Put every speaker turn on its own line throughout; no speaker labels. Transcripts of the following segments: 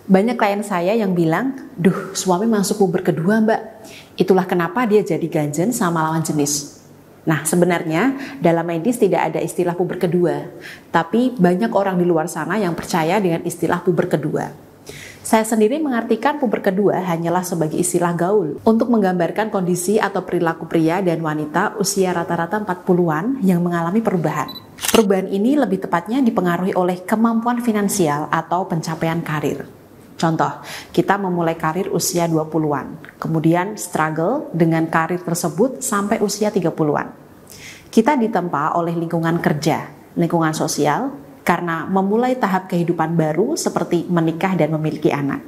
Banyak klien saya yang bilang, duh suami masuk puber kedua mbak. Itulah kenapa dia jadi ganjen sama lawan jenis. Nah sebenarnya dalam medis tidak ada istilah puber kedua. Tapi banyak orang di luar sana yang percaya dengan istilah puber kedua. Saya sendiri mengartikan puber kedua hanyalah sebagai istilah gaul untuk menggambarkan kondisi atau perilaku pria dan wanita usia rata-rata 40-an yang mengalami perubahan. Perubahan ini lebih tepatnya dipengaruhi oleh kemampuan finansial atau pencapaian karir. Contoh, kita memulai karir usia 20-an, kemudian struggle dengan karir tersebut sampai usia 30-an. Kita ditempa oleh lingkungan kerja, lingkungan sosial, karena memulai tahap kehidupan baru seperti menikah dan memiliki anak.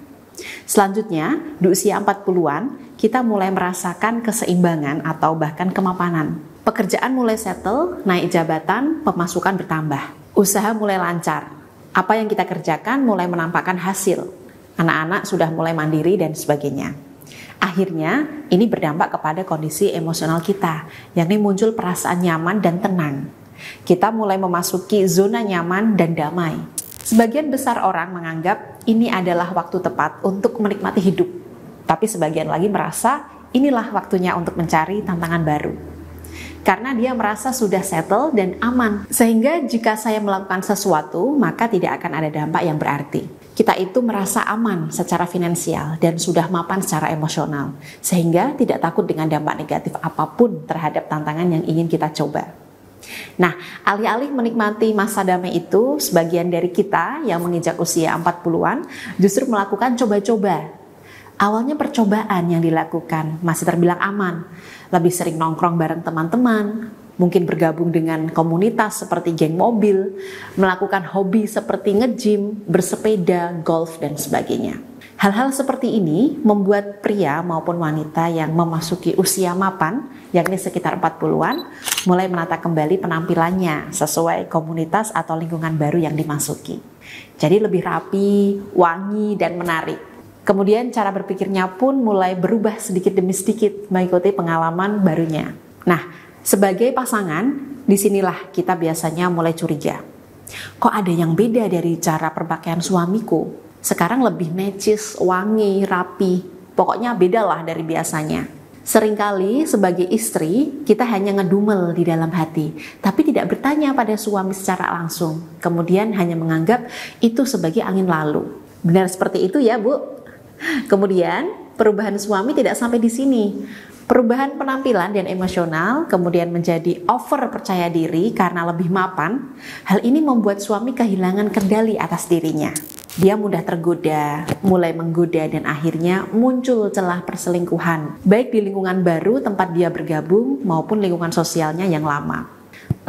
Selanjutnya, di usia 40-an, kita mulai merasakan keseimbangan atau bahkan kemapanan. Pekerjaan mulai settle, naik jabatan, pemasukan bertambah. Usaha mulai lancar. Apa yang kita kerjakan mulai menampakkan hasil. Anak-anak sudah mulai mandiri dan sebagainya. Akhirnya, ini berdampak kepada kondisi emosional kita, yakni muncul perasaan nyaman dan tenang. Kita mulai memasuki zona nyaman dan damai. Sebagian besar orang menganggap ini adalah waktu tepat untuk menikmati hidup. Tapi sebagian lagi merasa inilah waktunya untuk mencari tantangan baru. Karena dia merasa sudah settle dan aman. Sehingga jika saya melakukan sesuatu, maka tidak akan ada dampak yang berarti. Kita itu merasa aman secara finansial dan sudah mapan secara emosional. Sehingga tidak takut dengan dampak negatif apapun terhadap tantangan yang ingin kita coba. Nah, alih-alih menikmati masa damai itu, sebagian dari kita yang menginjak usia 40-an justru melakukan coba-coba. Awalnya percobaan yang dilakukan masih terbilang aman. Lebih sering nongkrong bareng teman-teman, mungkin bergabung dengan komunitas seperti geng mobil, melakukan hobi seperti nge-gym, bersepeda, golf, dan sebagainya. Hal-hal seperti ini membuat pria maupun wanita yang memasuki usia mapan, yakni sekitar 40-an, mulai menata kembali penampilannya sesuai komunitas atau lingkungan baru yang dimasuki. Jadi lebih rapi, wangi, dan menarik. Kemudian cara berpikirnya pun mulai berubah sedikit demi sedikit mengikuti pengalaman barunya. Nah, sebagai pasangan, disinilah kita biasanya mulai curiga. Kok ada yang beda dari cara berpakaian suamiku? Sekarang lebih necis, wangi, rapi. Pokoknya bedalah dari biasanya. Seringkali sebagai istri, kita hanya ngedumel di dalam hati, tapi tidak bertanya pada suami secara langsung. Kemudian hanya menganggap itu sebagai angin lalu. Benar seperti itu ya, Bu? Kemudian, perubahan suami tidak sampai di sini. Perubahan penampilan dan emosional kemudian menjadi over percaya diri karena lebih mapan. Hal ini membuat suami kehilangan kendali atas dirinya. Dia mudah tergoda, mulai menggoda dan akhirnya muncul celah perselingkuhan, baik di lingkungan baru tempat dia bergabung maupun lingkungan sosialnya yang lama.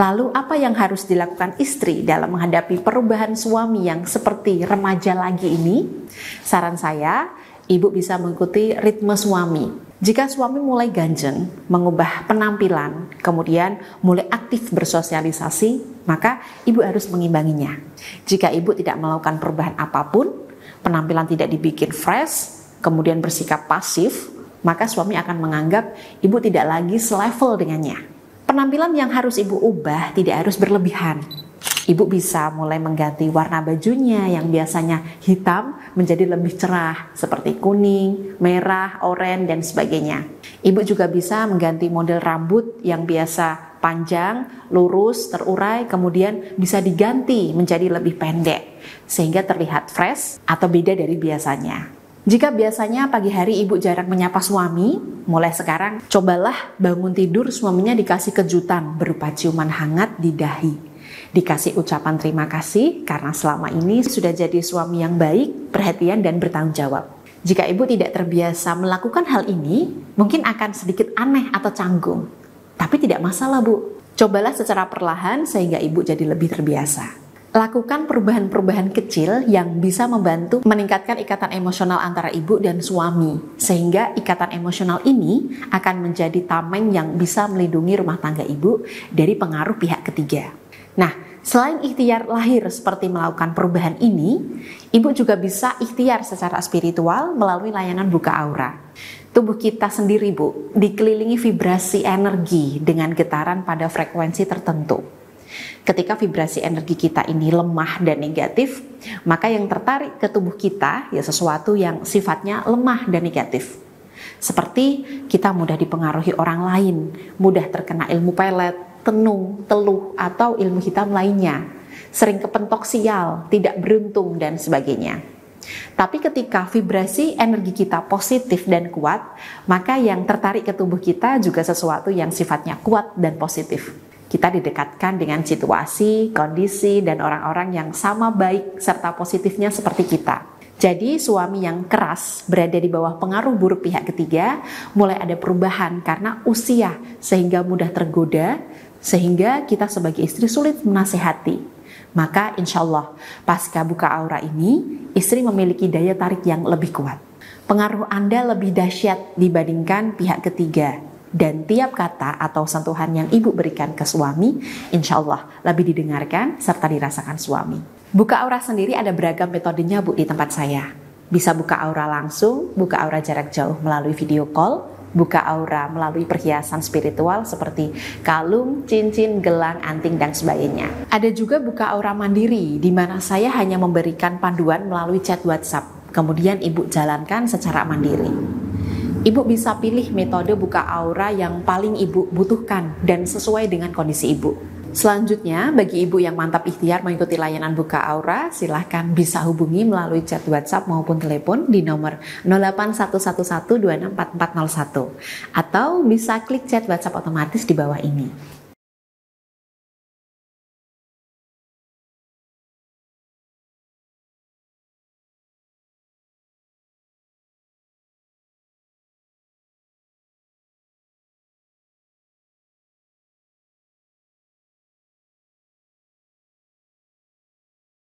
Lalu apa yang harus dilakukan istri dalam menghadapi perubahan suami yang seperti remaja lagi ini? Saran saya, ibu bisa mengikuti ritme suami. Jika suami mulai ganjen, mengubah penampilan, kemudian mulai aktif bersosialisasi, maka ibu harus mengimbanginya. Jika ibu tidak melakukan perubahan apapun, penampilan tidak dibikin fresh, kemudian bersikap pasif, maka suami akan menganggap ibu tidak lagi selevel dengannya. Penampilan yang harus ibu ubah tidak harus berlebihan. Ibu bisa mulai mengganti warna bajunya yang biasanya hitam menjadi lebih cerah seperti kuning, merah, oranye, dan sebagainya. Ibu juga bisa mengganti model rambut yang biasa panjang, lurus, terurai, kemudian bisa diganti menjadi lebih pendek sehingga terlihat fresh atau beda dari biasanya. Jika biasanya pagi hari ibu jarang menyapa suami, mulai sekarang cobalah bangun tidur suaminya dikasih kejutan berupa ciuman hangat di dahi. Dikasih ucapan terima kasih karena selama ini sudah jadi suami yang baik, perhatian, dan bertanggung jawab. Jika ibu tidak terbiasa melakukan hal ini, mungkin akan sedikit aneh atau canggung. Tapi tidak masalah, Bu. Cobalah secara perlahan sehingga ibu jadi lebih terbiasa. Lakukan perubahan-perubahan kecil yang bisa membantu meningkatkan ikatan emosional antara ibu dan suami. Sehingga ikatan emosional ini akan menjadi tameng yang bisa melindungi rumah tangga ibu dari pengaruh pihak ketiga. Nah, selain ikhtiar lahir seperti melakukan perubahan ini, ibu juga bisa ikhtiar secara spiritual melalui layanan buka aura. Tubuh kita sendiri, Bu, dikelilingi vibrasi energi dengan getaran pada frekuensi tertentu. Ketika vibrasi energi kita ini lemah dan negatif, maka yang tertarik ke tubuh kita ya sesuatu yang sifatnya lemah dan negatif. Seperti kita mudah dipengaruhi orang lain, mudah terkena ilmu pelet, tenung, teluh, atau ilmu hitam lainnya, sering kepentok sial, tidak beruntung, dan sebagainya. Tapi ketika vibrasi energi kita positif dan kuat, maka yang tertarik ke tubuh kita juga sesuatu yang sifatnya kuat dan positif. Kita didekatkan dengan situasi, kondisi, dan orang-orang yang sama baik serta positifnya seperti kita. Jadi suami yang keras berada di bawah pengaruh buruk pihak ketiga mulai ada perubahan karena usia sehingga mudah tergoda, sehingga kita sebagai istri sulit menasehati. Maka insya Allah pasca buka aura ini istri memiliki daya tarik yang lebih kuat. Pengaruh Anda lebih dahsyat dibandingkan pihak ketiga. Dan tiap kata atau sentuhan yang ibu berikan ke suami insya Allah lebih didengarkan serta dirasakan suami. Buka aura sendiri ada beragam metodenya Bu di tempat saya. Bisa buka aura langsung, buka aura jarak jauh melalui video call, buka aura melalui perhiasan spiritual seperti kalung, cincin, gelang, anting, dan sebagainya. Ada juga buka aura mandiri, di mana saya hanya memberikan panduan melalui chat WhatsApp, kemudian ibu jalankan secara mandiri. Ibu bisa pilih metode buka aura yang paling ibu butuhkan dan sesuai dengan kondisi ibu. Selanjutnya, bagi ibu yang mantap ikhtiar mengikuti layanan buka aura, silahkan bisa hubungi melalui chat WhatsApp maupun telepon di nomor 08111264401 atau bisa klik chat WhatsApp otomatis di bawah ini.